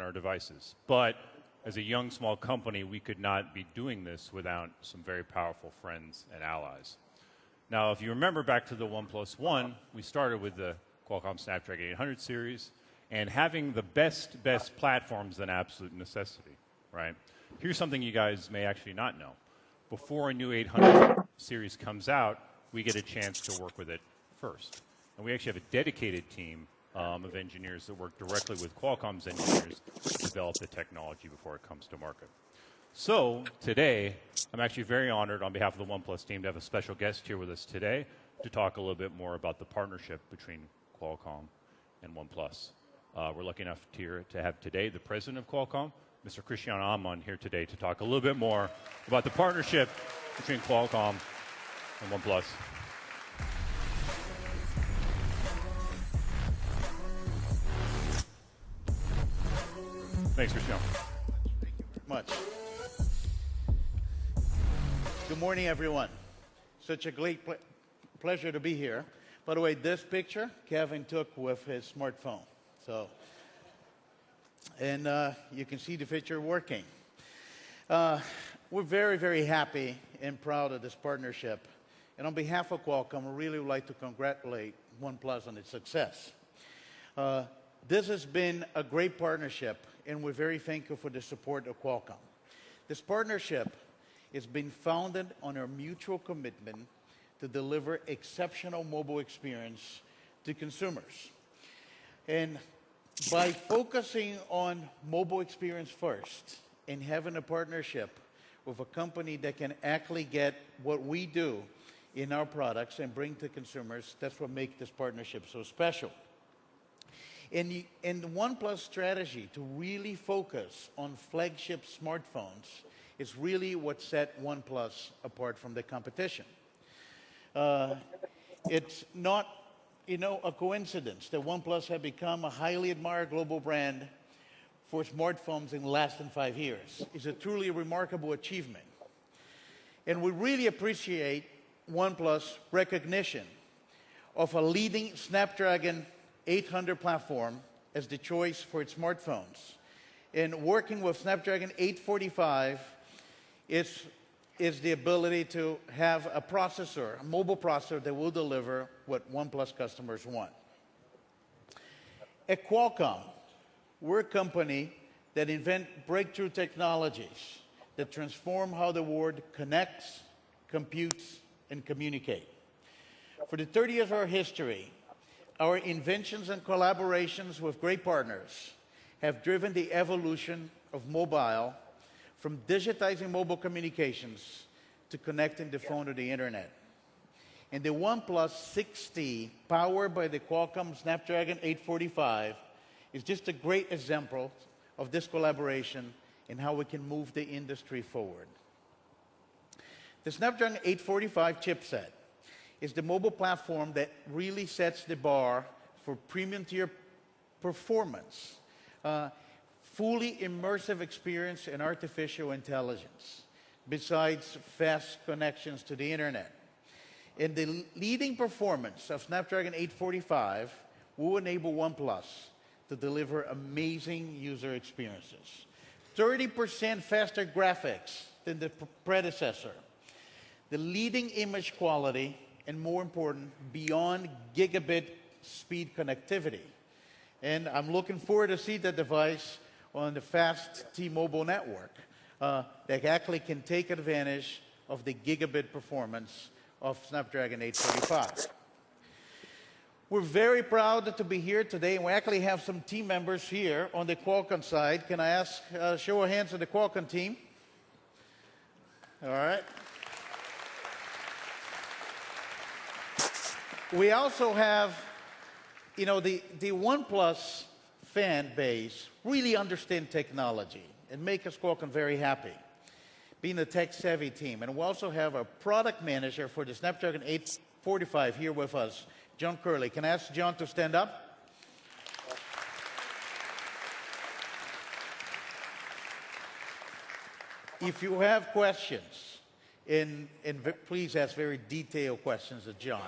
our devices. But as a young, small company, we could not be doing this without some very powerful friends and allies. Now, if you remember back to the OnePlus One, we started with the Qualcomm Snapdragon 800 series, and having the best platforms is an absolute necessity, right? Here's something you guys may actually not know. Before a new 800 series comes out, we get a chance to work with it first. And we actually have a dedicated team of engineers that work directly with Qualcomm's engineers to develop the technology before it comes to market. So today, I'm actually very honored on behalf of the OnePlus team to have a special guest here with us today to talk a little bit more about the partnership between Qualcomm and OnePlus. We're lucky enough to have today the president of Qualcomm, Mr. Cristiano Amon, here today to talk a little bit more about the partnership between Qualcomm and OnePlus. Thanks, Cristiano. Thank you very much. Good morning, everyone. Such a great pleasure to be here. By the way, this picture Kevin took with his smartphone. And you can see the picture working. We're very, very happy and proud of this partnership. And on behalf of Qualcomm, I really would like to congratulate OnePlus on its success. This has been a great partnership, and we're very thankful for the support of Qualcomm. This partnership has been founded on our mutual commitment to deliver exceptional mobile experience to consumers. And by focusing on mobile experience first and having a partnership with a company that can actually get what we do in our products and bring to consumers, that's what makes this partnership so special. And the OnePlus strategy to really focus on flagship smartphones is really what set OnePlus apart from the competition. It's not, a coincidence that OnePlus had become a highly admired global brand for smartphones in less than 5 years. It's a truly remarkable achievement. And we really appreciate OnePlus' recognition of a leading Snapdragon 800 platform as the choice for its smartphones. And working with Snapdragon 845 is the ability to have a processor, a mobile processor that will deliver what OnePlus customers want. At Qualcomm, we're a company that invent breakthrough technologies that transform how the world connects, computes, and communicates. For the 30 years of our history, our inventions and collaborations with great partners have driven the evolution of mobile from digitizing mobile communications to connecting the phone to the internet. And the OnePlus 6T, powered by the Qualcomm Snapdragon 845, is just a great example of this collaboration and how we can move the industry forward. The Snapdragon 845 chipset is the mobile platform that really sets the bar for premium tier performance, fully immersive experience and artificial intelligence, besides fast connections to the internet. And the leading performance of Snapdragon 845 will enable OnePlus to deliver amazing user experiences. 30% faster graphics than the predecessor, the leading image quality, and more important, beyond gigabit speed connectivity. And I'm looking forward to see the device on the fast T-Mobile network that actually can take advantage of the gigabit performance of Snapdragon 845. We're very proud to be here today, and we actually have some team members here on the Qualcomm side. Can I ask show of hands to the Qualcomm team? All right. We also have, the OnePlus fan base really understand technology and make us Qualcomm very happy, being a tech-savvy team. And we also have a product manager for the Snapdragon 845 here with us, John Curley. Can I ask John to stand up? If you have questions, and please ask very detailed questions of John.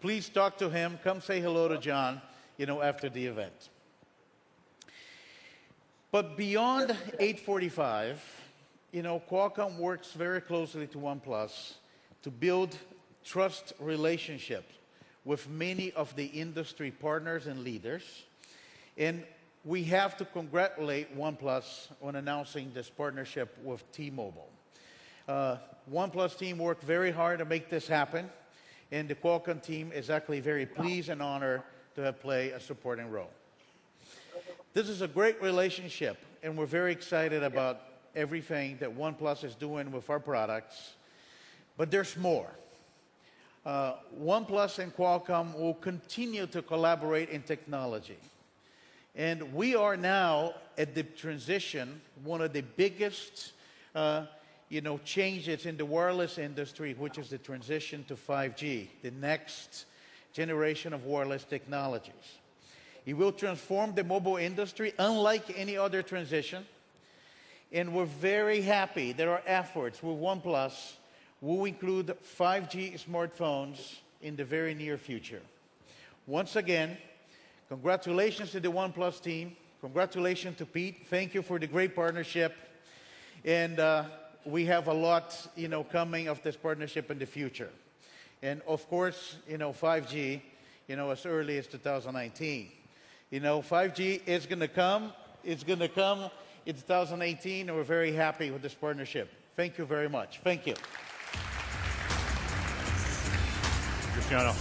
Please talk to him. Come say hello to John, after the event. But beyond 845, Qualcomm works very closely to OnePlus to build trust relationships with many of the industry partners and leaders. And we have to congratulate OnePlus on announcing this partnership with T-Mobile. OnePlus team worked very hard to make this happen, and the Qualcomm team is actually very pleased and honored to have played a supporting role. This is a great relationship, and we're very excited about everything that OnePlus is doing with our products. But there's more. OnePlus and Qualcomm will continue to collaborate in technology. And we are now at the transition, one of the biggest changes in the wireless industry, which is the transition to 5G, the next generation of wireless technologies. It will transform the mobile industry unlike any other transition. And we're very happy that our efforts with OnePlus will include 5G smartphones in the very near future. Once again, congratulations to the OnePlus team. Congratulations to Pete. Thank you for the great partnership. And we have a lot, coming of this partnership in the future. And of course, 5G, as early as 2019. 5G is going to come. It's going to come in 2018, and we're very happy with this partnership. Thank you very much. Thank you. Cristiano.